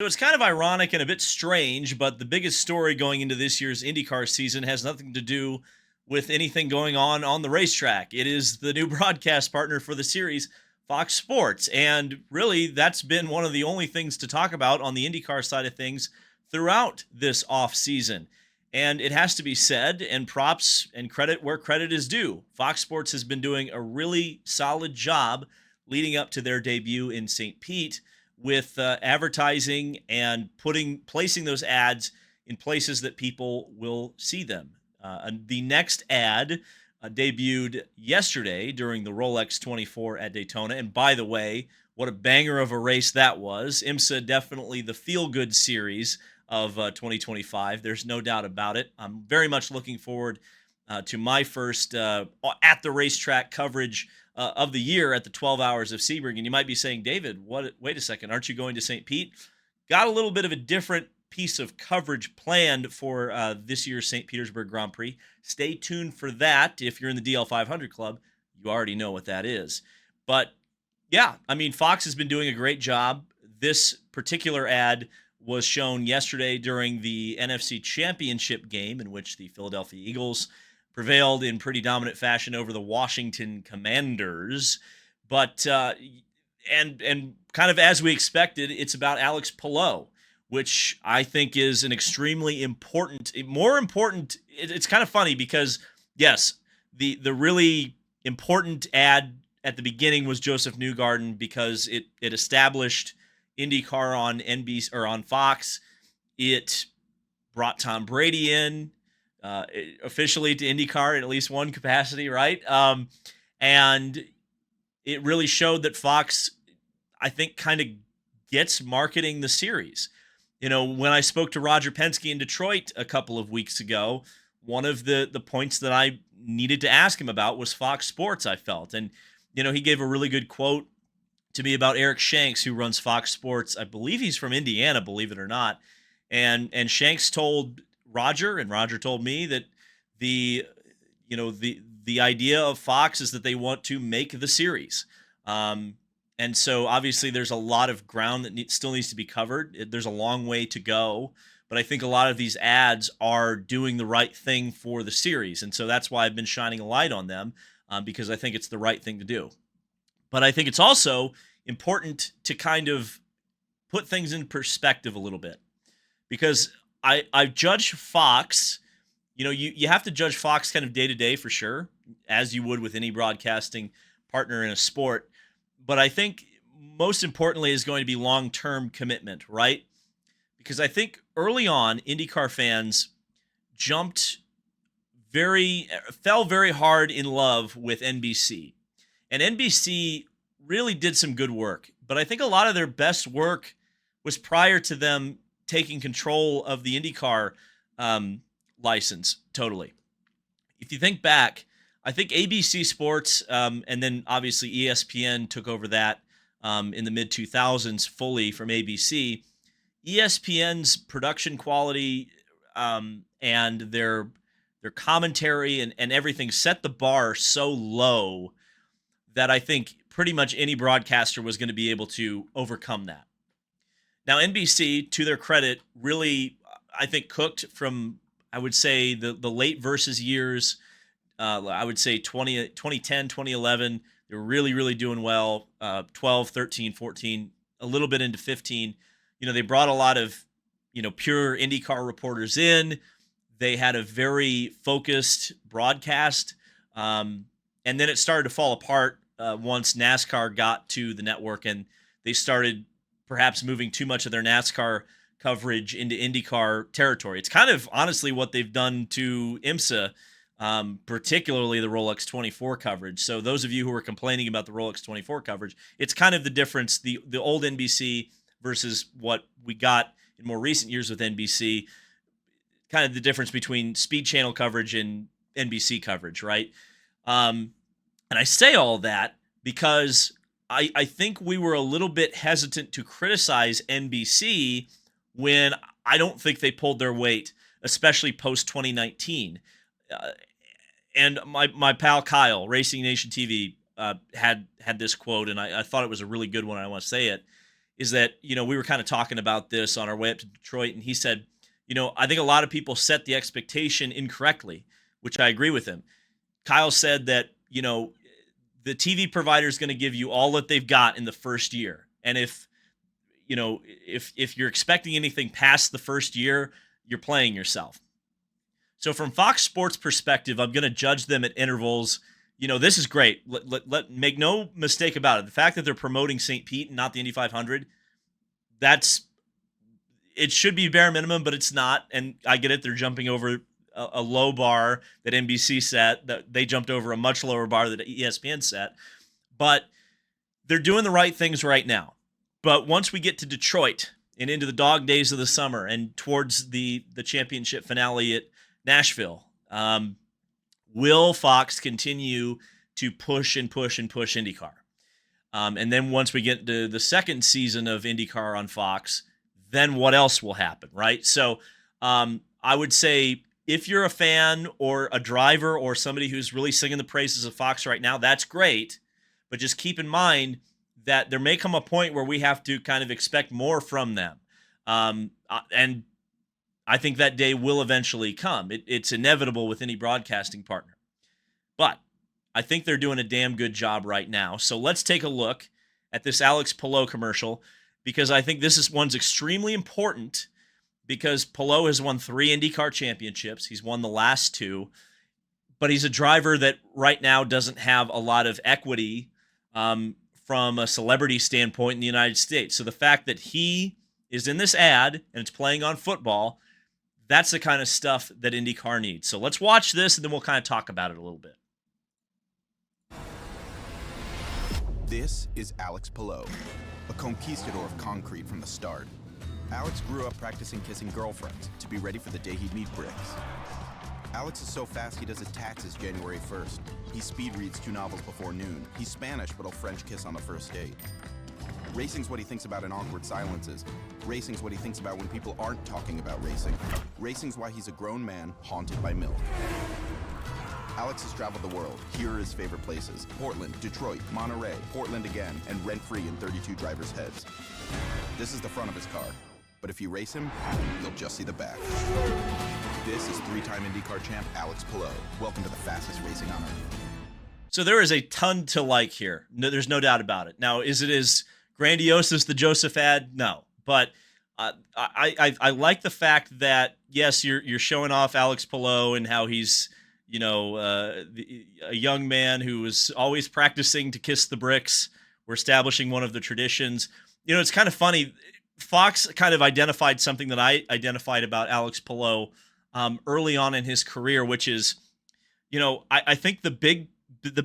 So it's kind of ironic and a bit strange, but the biggest story going into this year's IndyCar season has nothing to do with anything going on the racetrack. It is the new broadcast partner for the series, Fox Sports. And really, that's been one of the only things to talk about on the IndyCar side of things throughout this off season. And it has to be said, and props and credit where credit is due. Fox Sports has been doing a really solid job leading up to their debut in St. Pete with advertising and placing those ads in places that people will see them. And the next ad debuted yesterday during the Rolex 24 at Daytona. And by the way, what a banger of a race that was. IMSA definitely the feel-good series of 2025. There's no doubt about it. I'm very much looking forward to my first at the racetrack coverage of the year at the 12 Hours of Sebring. And you might be saying, David, what? Wait a second, aren't you going to St. Pete? Got a little bit of a different piece of coverage planned for this year's St. Petersburg Grand Prix. Stay tuned for that. If you're in the DL 500 club, you already know what that is. But yeah, I mean, Fox has been doing a great job. This particular ad was shown yesterday during the NFC Championship game in which the Philadelphia Eagles prevailed in pretty dominant fashion over the Washington Commanders. But and kind of as we expected, it's about Alex Palou, which I think is an extremely important, more important. It's kind of funny because yes, the really important ad at the beginning was Joseph Newgarden because it established IndyCar on NBC or on Fox. It brought Tom Brady in officially to IndyCar in at least one capacity, right? And it really showed that Fox, I think, kind of gets marketing the series. You know, when I spoke to Roger Penske in Detroit a couple of weeks ago, one of the points that I needed to ask him about was Fox Sports, I felt. And, you know, he gave a really good quote to me about Eric Shanks, who runs Fox Sports. I believe he's from Indiana, believe it or not. And Shanks told Roger, and Roger told me that the idea of Fox is that they want to make the series. And so obviously there's a lot of ground that still needs to be covered. There's a long way to go, but I think a lot of these ads are doing the right thing for the series. And so that's why I've been shining a light on them because I think it's the right thing to do. But I think it's also important to kind of put things in perspective a little bit because I judge Fox. You know, you have to judge Fox kind of day to day for sure, as you would with any broadcasting partner in a sport. But I think most importantly is going to be long-term commitment, right? Because I think early on, IndyCar fans fell very hard in love with NBC. And NBC really did some good work. But I think a lot of their best work was prior to them taking control of the IndyCar license totally. If you think back, I think ABC Sports and then obviously ESPN took over that in the mid 2000s fully from ABC. ESPN's production quality and their commentary and everything set the bar so low that I think pretty much any broadcaster was going to be able to overcome that. Now, NBC, to their credit, really, I think, cooked from, I would say, the late versus years. I would say 2010, 2011, they were really, really doing well. 12, 13, 14, a little bit into 15. You know, they brought a lot of, pure IndyCar reporters in. They had a very focused broadcast. And then it started to fall apart once NASCAR got to the network and they started perhaps moving too much of their NASCAR coverage into IndyCar territory. It's kind of honestly what they've done to IMSA, particularly the Rolex 24 coverage. So those of you who are complaining about the Rolex 24 coverage, it's kind of the difference, the old NBC versus what we got in more recent years with NBC, kind of the difference between Speed Channel coverage and NBC coverage, right? And I say all that because I think we were a little bit hesitant to criticize NBC when I don't think they pulled their weight, especially post 2019. And my pal Kyle, Racing Nation TV, had this quote, and I thought it was a really good one. I want to say it. is that, we were kind of talking about this on our way up to Detroit, and he said, I think a lot of people set the expectation incorrectly, which I agree with him. Kyle said that, the TV provider is going to give you all that they've got in the first year. And if you're expecting anything past the first year, you're playing yourself. So from Fox Sports perspective, I'm going to judge them at intervals. This is great. Let make no mistake about it. The fact that they're promoting St. Pete and not the Indy 500, it should be bare minimum, but it's not. And I get it. They're jumping over a low bar that NBC set. That they jumped over a much lower bar that ESPN set. But they're doing the right things right now. But once we get to Detroit and into the dog days of the summer and towards the championship finale at Nashville, will Fox continue to push and push and push IndyCar? And then once we get to the second season of IndyCar on Fox, then what else will happen, right? So I would say if you're a fan or a driver or somebody who's really singing the praises of Fox right now, that's great. But just keep in mind that there may come a point where we have to kind of expect more from them. And I think that day will eventually come. It's inevitable with any broadcasting partner. But I think they're doing a damn good job right now. So let's take a look at this Alex Palou commercial, because I think one's extremely important, because Palou has won 3 IndyCar championships. He's won the last 2. But he's a driver that right now doesn't have a lot of equity from a celebrity standpoint in the United States. So the fact that he is in this ad and it's playing on football, that's the kind of stuff that IndyCar needs. So let's watch this, and then we'll kind of talk about it a little bit. This is Alex Palou, a conquistador of concrete from the start. Alex grew up practicing kissing girlfriends to be ready for the day he'd meet bricks. Alex is so fast he does his taxes January 1st. He speed reads 2 novels before noon. He's Spanish, but he'll French kiss on the first date. Racing's what he thinks about in awkward silences. Racing's what he thinks about when people aren't talking about racing. Racing's why he's a grown man haunted by milk. Alex has traveled the world. Here are his favorite places: Portland, Detroit, Monterey, Portland again, and rent-free in 32 drivers' heads. This is the front of his car, but if you race him, you'll just see the back. This is 3-time IndyCar champ Alex Palou. Welcome to the fastest racing on earth. So there is a ton to like here. No, there's no doubt about it. Now, is it as grandiose as the Joseph ad? No, but I like the fact that, yes, you're showing off Alex Palou and how he's, a young man who was always practicing to kiss the bricks. We're establishing one of the traditions. It's kind of funny. Fox kind of identified something that I identified about Alex Palou early on in his career, which is, I think the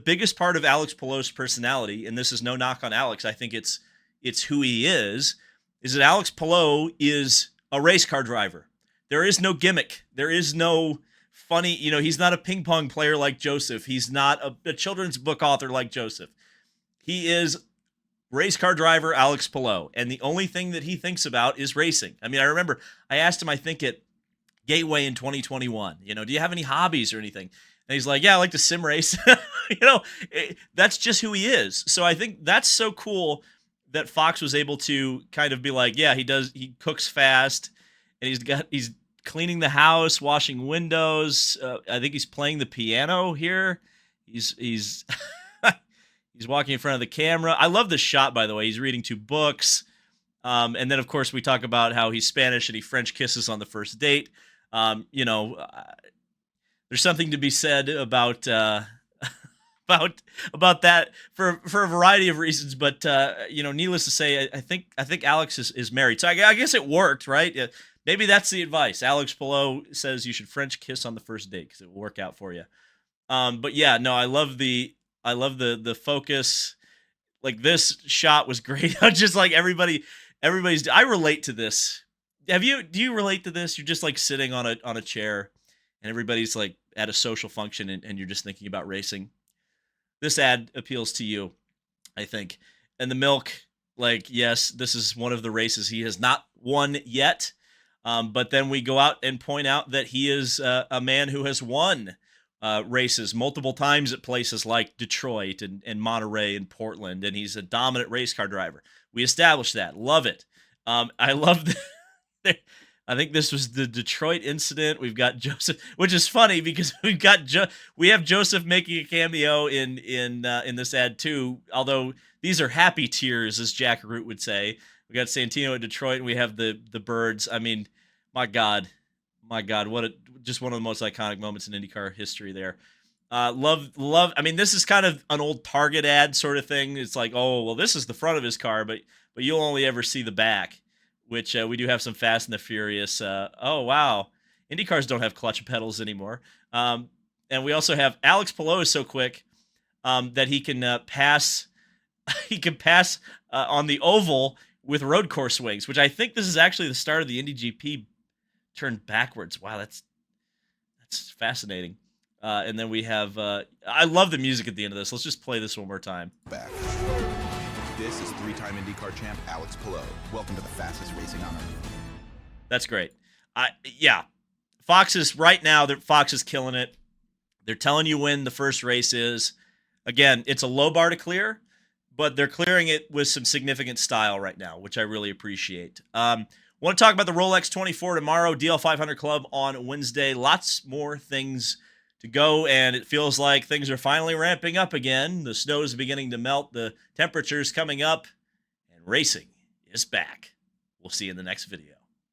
biggest part of Alex Palou's personality, and this is no knock on Alex, I think it's who he is that Alex Palou is a race car driver. There is no gimmick. There is no funny, he's not a ping pong player like Joseph. He's not a children's book author like Joseph. He is race car driver Alex Palou, and the only thing that he thinks about is racing. I mean, I remember I asked him, I think at Gateway in 2021, do you have any hobbies or anything? And he's like, yeah, I like to sim race. That's just who he is. So I think that's so cool that Fox was able to kind of be like, yeah, he cooks fast, and he's cleaning the house, washing windows. I think he's playing the piano here. He's he's walking in front of the camera. I love this shot, by the way. He's reading 2 books. And then, of course, we talk about how he's Spanish and he French kisses on the first date. There's something to be said about about that for a variety of reasons. But needless to say, I think Alex is married, so I guess it worked, right? Maybe that's the advice. Alex Palou says you should French kiss on the first date because it will work out for you. But yeah, no, I love the focus. Like, this shot was great. Just like everybody's. I relate to this. Do you relate to this? You're just like sitting on a chair, and everybody's like at a social function, and you're just thinking about racing. This ad appeals to you, I think. And the milk, like, yes, this is one of the races he has not won yet. But then we go out and point out that he is a man who has won races multiple times at places like Detroit and Monterey and Portland, and he's a dominant race car driver. We established that. Love it. I love the, I think this was the Detroit incident. We've got Joseph, which is funny because we have Joseph making a cameo in this ad too. Although these are happy tears, as Jack Root would say. We got Santino at Detroit, and we have the birds. I mean, my God, what just one of the most iconic moments in IndyCar history there. Love. I mean, this is kind of an old Target ad sort of thing. It's like, oh, well, this is the front of his car, but you'll only ever see the back, which we do have some Fast and the Furious. Oh, wow. IndyCars don't have clutch pedals anymore. And we also have Alex Palou is so quick that he can pass. He can pass on the oval with road course wings, which I think this is actually the start of the Indy GP turned backwards. Wow, that's fascinating. And then we have, I love the music at the end of this. Let's just play this one more time. Back. This is three-time IndyCar champ Alex Palou. Welcome to the fastest racing on earth. That's great. Yeah, Fox is right now. Fox is killing it. They're telling you when the first race is. Again, it's a low bar to clear, but they're clearing it with some significant style right now, which I really appreciate. Want to talk about the Rolex 24 tomorrow, DL 500 Club on Wednesday. Lots more things to go, and it feels like things are finally ramping up again. The snow is beginning to melt, the temperature's coming up, and racing is back. We'll see you in the next video.